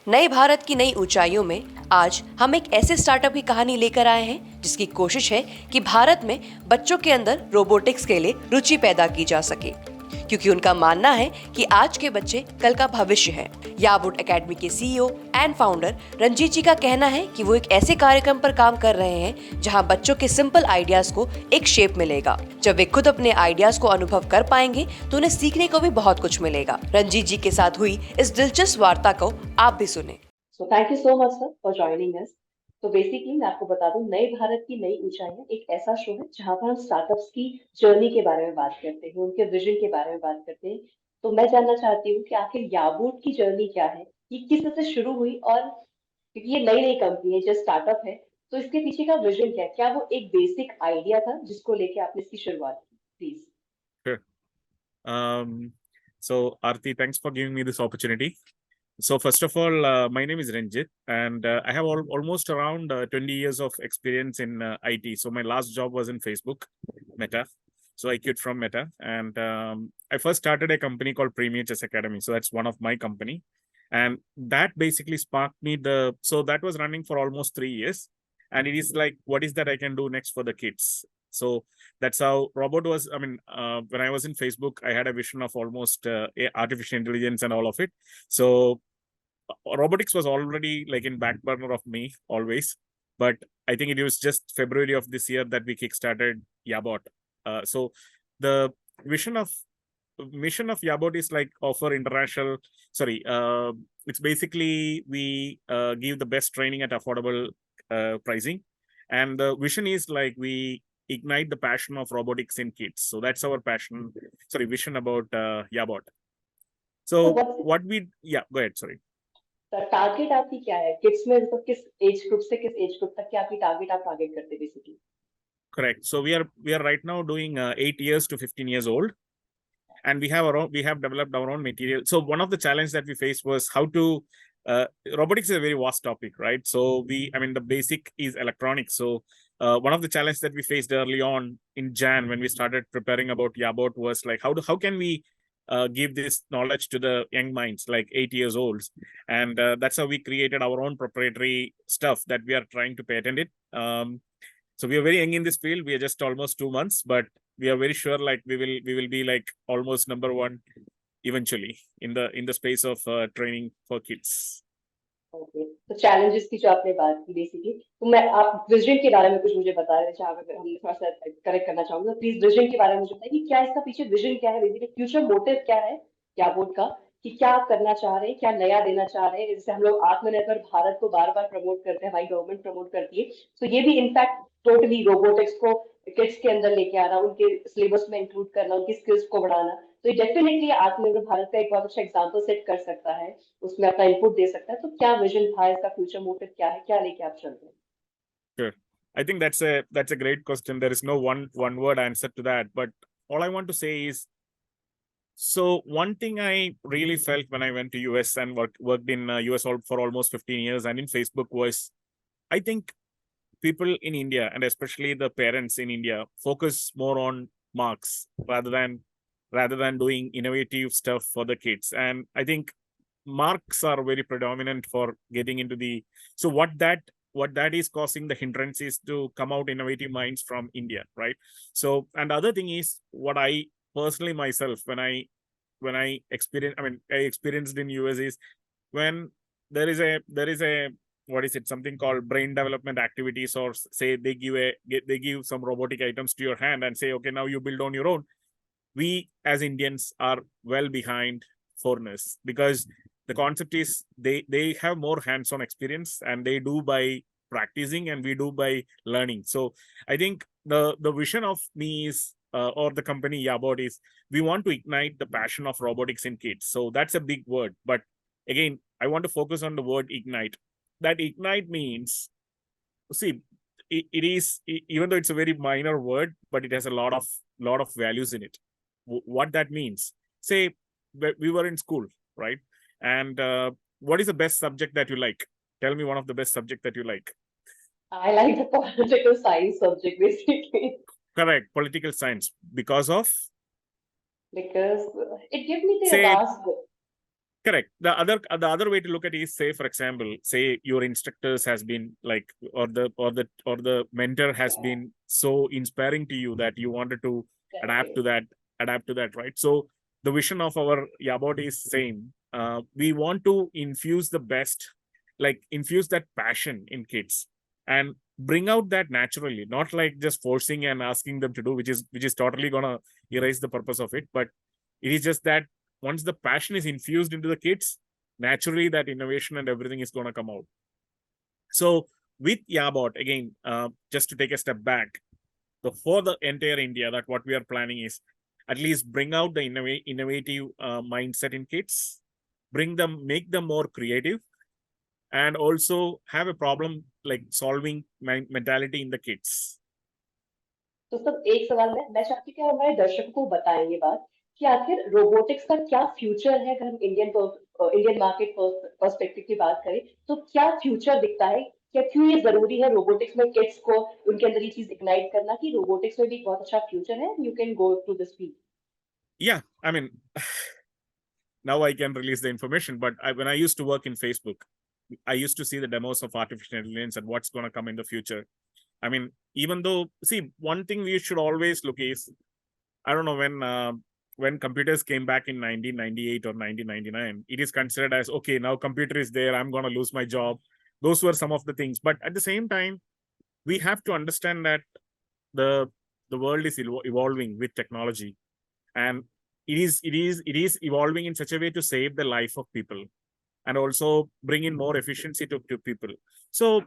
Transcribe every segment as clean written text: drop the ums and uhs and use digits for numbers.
नए भारत की नई ऊंचाइयों में आज हम एक ऐसे स्टार्टअप की कहानी लेकर आए हैं जिसकी कोशिश है कि भारत में बच्चों के अंदर रोबोटिक्स के लिए रुचि पैदा की जा सके, क्योंकि उनका मानना है कि आज के बच्चे कल का भविष्य है। याबोट एकेडमी के सीईओ एंड फाउंडर रंजीत जी का कहना है कि वो एक ऐसे कार्यक्रम पर काम कर रहे हैं जहां बच्चों के सिंपल आइडियाज को एक शेप मिलेगा। जब वे खुद अपने आइडियाज को अनुभव कर पाएंगे तो उन्हें सीखने को भी बहुत कुछ मिलेगा। रंजीत जी के साथ हुई इस दिलचस्प वार्ता को आप भी सुने। So thank you so much sir for joining us. तो बेसिकली मैं आपको बता दूं, नए भारत की नई ऊंचाइयां एक ऐसा शो है जहां पर हम स्टार्टअप्स की जर्नी के बारे में बात करते हैं, उनके विजन के बारे में बात करते हैं। तो मैं जानना चाहती हूँ कि आखिर याबूट की जर्नी क्या है, ये किस तरह से शुरू हुई, और क्योंकि ये नई नई कंपनी है, जो स्टार्टअप है, तो इसके पीछे का विजन क्या है? क्या वो एक बेसिक आइडिया था जिसको लेके आपने इसकी शुरुआत की? Please. Sure. So Arti, thanks for giving me this opportunity. So first of all, my name is Ranjit, and I have almost around 20 years of experience in IT. So my last job was in Facebook, Meta. So I quit from Meta, and I first started a company called Premier Chess Academy. So that's one of my company, and that basically sparked me the. So that was running for almost 3 years, and it is like, what is that I can do next for the kids? So that's how robot was. I mean, when I was in Facebook, I had a vision of almost artificial intelligence and all of it. So robotics was already like in back burner of me always, but I think it was just February of this year that we kickstarted Yabot. So the vision of mission of Yabot is like offer international. Sorry, it's basically we give the best training at affordable pricing, and the vision is like we ignite the passion of robotics in kids. So that's our passion. Sorry, vision about Yabot. तो So what we yeah, go ahead. Sorry. Target आपकी क्या है kids में? मतलब किस age group से किस age group तक की आपकी टारगेट आप टारगेट करते हैं basically? Correct. So we are right now doing 8 years to 15 years old, and we have developed our own material. So one of the challenges that we faced was how to robotics is a very vast topic, right? So I mean, the basic is electronics. So one of the challenges that we faced early on in Jan when we started preparing about Yabot was like how can we give this knowledge to the young minds, like 8 years olds, and that's how we created our own proprietary stuff that we are trying to patent it. So we are very young in this field. We are just almost 2 months, but we are very sure like we will be like almost number one eventually in the space of training for kids. Okay, तो challenges की जो आपने बात की basically, तो मैं आप vision के बारे में कुछ मुझे बता रहे थे, अगर हम थोड़ा सा करेक्ट करना चाहूंगा, प्लीज विजन के बारे में मुझे बताइए कि क्या इसका पीछे विजन क्या है, बेसिकली फ्यूचर मोटिव क्या है क्या बोर्ड का, कि क्या आप करना चाह रहे हैं, क्या नया देना चाह रहे हैं? जैसे हम लोग आत्मनिर्भर भारत को बार बार प्रमोट करते हैं, हमारी गवर्नमेंट प्रमोट करती है, तो ये भी इनफैक्ट टोटली रोबोटिक्स को किड्स के अंदर लेके आना, उनके सिलेबस में इंक्लूड करना, उनकी स्किल्स को बढ़ाना, तो ये डेफिनेटली आत्मनिर्भर भारत का एक बहुत अच्छा एग्जाम्पल सेट कर सकता है, उसमें अपना इनपुट दे सकता है। तो क्या विजन था इसका, फ्यूचर मोटिव क्या है, क्या लेके आप चल रहे हैं? Sure. I think that's a great question. There is no one word answer to that, but all I want to say is, so one thing I really felt when I went to US and worked in US for almost 15 years and in Facebook was, I think people in India and especially the parents in India focus more on marks rather than doing innovative stuff for the kids. And I think marks are very predominant for getting into the, so what that is causing the hindrance is to come out innovative minds from India, right? So, and the other thing is what I personally myself when I experience, I mean, I experienced in US is when there is a what is it, something called brain development activities, or say they give some robotic items to your hand and say, okay, now you build on your own. We as Indians are well behind foreigners because the concept is they have more hands-on experience and they do by practicing and we do by learning. So I think the vision of me is or the company Yabot is we want to ignite the passion of robotics in kids. So that's a big word, but again, I want to focus on the word ignite. That ignite means, see, it is, even though it's a very minor word, but it has a lot of values in it. What that means, say we were in school, right? And what is the best subject that you like? Tell me one of the best subject that you like. I like the political science subject basically. Correct, political science, because of, Because it gives me the say, task. Correct. The other way to look at it is, say, for example, say your instructors has been like, or the mentor has been so inspiring to you that you wanted to adapt to that, right? So the vision of our Yabot is same. We want to infuse the best, like infuse that passion in kids and bring out that naturally, not like just forcing and asking them to do, which is totally gonna erase the purpose of it. But it is just that once the passion is infused into the kids, naturally that innovation and everything is going to come out. So with Yabot, again, just to take a step back, for the entire India, that what we are planning is at least bring out the innovative mindset in kids, make them more creative, and also have a problem like solving mentality in the kids. तो सब एक सवाल मैं चाहती हूँ कि हमारे दर्शकों को बताएं ये बात कि आखिर रोबोटिक्स का क्या फ्यूचर है। अगर हम इंडियन मार्केट पर्सपेक्टिव की बात करें तो क्या फ्यूचर दिखता है, क्या क्यों ये जरूरी है रोबोटिक्स में किड्स को उनके अंदर ये चीज इग्नाइट करना कि रोबोटिक्स में भी बहुत अच्छा फ्यूचर है। You can go to this field. Yeah, I mean, now I can release the information, but when I used to work in Facebook, I used to see the demos of artificial intelligence and what's going to come in the future. I mean, even though, see, one thing we should always look is, I don't know when computers came back in 1998 or 1999, it is considered as, okay, now computer is there, I'm going to lose my job. Those were some of the things. But at the same time, we have to understand that the world is evolving with technology, and it is evolving in such a way to save the life of people and also bring in more efficiency to people. So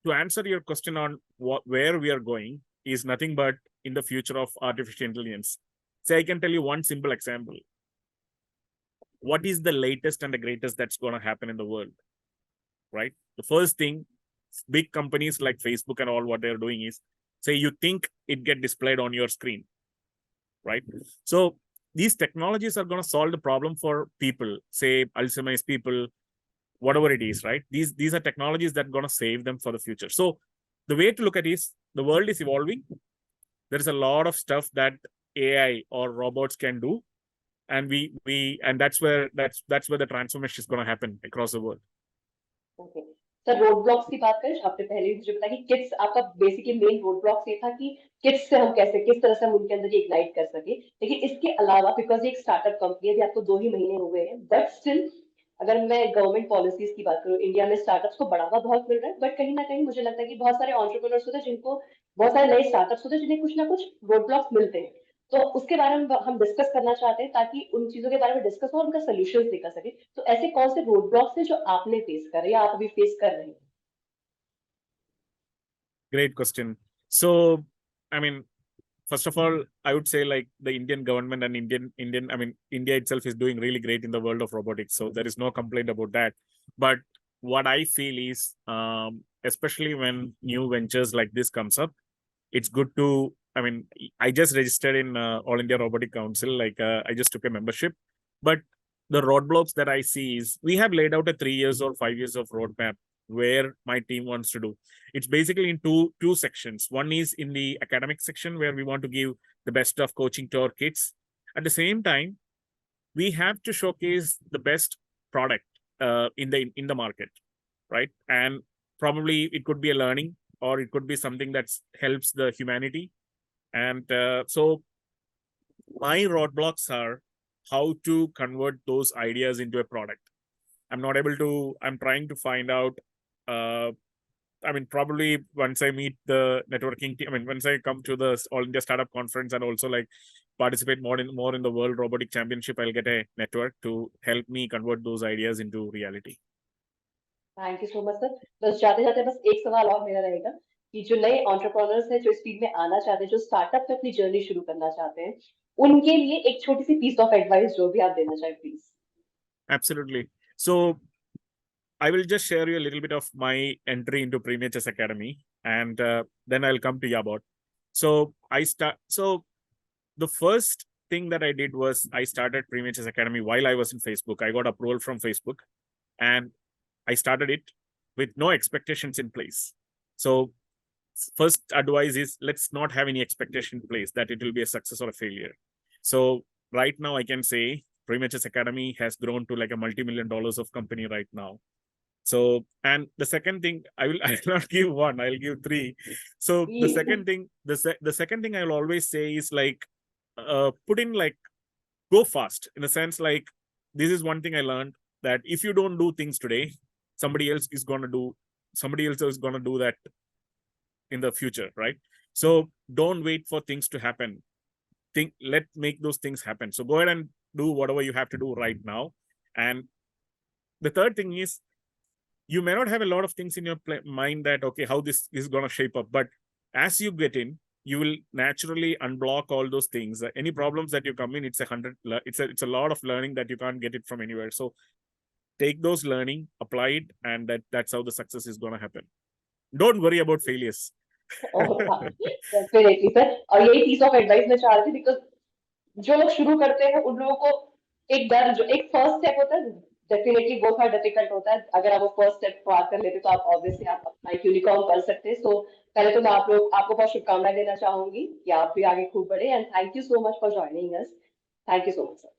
to answer your question on where we are going is nothing but in the future of artificial intelligence. Say, I can tell you one simple example. What is the latest and the greatest that's going to happen in the world, right? The first thing, big companies like Facebook and all, what they're doing is, say you think it get displayed on your screen, right? So these technologies are going to solve the problem for people, say Alzheimer's people, whatever it is, right? These are technologies that are going to save them for the future. So the way to look at it is, the world is evolving. There is a lot of stuff that AI or robots can do, and and that's where the transformation is going to happen across the world. Okay sir, road blocks की बात करें, आपने पहले भी मुझे बताया कि kids आपका बेसिकली मेन रोड ब्लॉक्स ये था कि किड्स से हम कैसे किस तरह से हम उनके अंदर ये इग्नाइट कर सके। लेकिन इसके अलावा बिकॉज ये एक स्टार्टअप कंपनी है, अभी आपको 2 ही महीने हुए हैं, बट स्टिल अगर मैं गवर्नमेंट पॉलिसीज की बात करूं, इंडिया में स्टार्टअप्स को बढ़ावा बहुत मिल रहा है, बट कहीं ना कहीं मुझे लगता है कि बहुत सारे एंटरप्रेन्योर्स होते हैं जिनको बहुत सारे नए स्टार्टअप्स होते हैं जिन्हें कुछ ना कुछ रोड ब्लॉक्स मिलते हैं। तो उसके बारे में हम डिस्कस करना चाहते हैं ताकि उन चीजों के बारे में डिस्कस हो और उनका सोल्यूशन देखा सके। तो ऐसे कौन से रोड ब्लॉक्स हैं जो आपने फेस कर रहे हैं या आप अभी फेस कर रहे हैं? Great question. So, I mean, first of all, I would say like the Indian government and I mean, India itself is doing really great in the world of robotics. So there is no complaint about that. But what I feel is, especially when new ventures like this comes up, it's good to, I mean, I just registered in All India Robotic Council, like I just took a membership. But the roadblocks that I see is, we have laid out a 3 years or 5 years of roadmap where my team wants to do. It's basically in two sections. One is in the academic section where we want to give the best of coaching to our kids. At the same time, we have to showcase the best product in the market, right? And probably it could be a learning, or it could be something that helps the humanity. And so my roadblocks are how to convert those ideas into a product. I'm trying to find out, I mean, probably once I meet the networking team, I mean, once I come to the All India Startup Conference and also like participate more in the World Robotic Championship, I'll get a network to help me convert those ideas into reality. Thank you so much sir. बस जाते जाते बस एक सवाल और मेरा रहेगा कि जो नए एंटरप्रेन्योर्स हैं जो इस फील्ड में आना चाहते हैं, जो स्टार्टअप में अपनी जर्नी शुरू करना चाहते हैं, उनके लिए एक छोटी सी पीस ऑफ एडवाइस जो भी आप देना चाहें please. Absolutely. So I will just share you a little bit of my entry into Premium Academy, and then I'll come to Yabot. So the first thing that I did was I started Premium Academy while I was in Facebook. I got approval from Facebook, and I started it with no expectations in place. So first advice is, let's not have any expectation in place that it will be a success or a failure. So right now I can say Premier's Academy has grown to like a multi-million dollars of company right now. So, and the second thing, I will not give one, I'll give three. So the second thing, the second thing I'll always say is like, put in like, go fast, in the sense like, this is one thing I learned, that if you don't do things today, somebody else is going to do that in the future, right? So don't wait for things to happen. Make those things happen. So go ahead and do whatever you have to do right now. And the third thing is, you may not have a lot of things in your mind that, okay, how this is going to shape up. But as you get in, you will naturally unblock all those things. Any problems that you come in, it's a lot of learning that you can't get it from anywhere. So take those learning, apply it, and that's how the success is going to happen. Don't worry about failures. Definitely sir, और यही piece of advice मैं चाह रही थी, because जो लोग शुरू करते हैं उन लोगों को एक डर, जो एक फर्स्ट स्टेप होता है, डेफिनेटली बहुत सारा डिफिकल्ट होता है. अगर आप वो फर्स्ट स्टेप पार कर लेते तो आप ऑब्वियसली आप अपना एक यूनिकॉर्न कर सकते हैं. सो पहले तो मैं आपको बहुत शुभकामनाएं देना चाहूंगी कि आप भी आगे खूब बढ़े, and thank you so much for joining us. Thank you so much sir.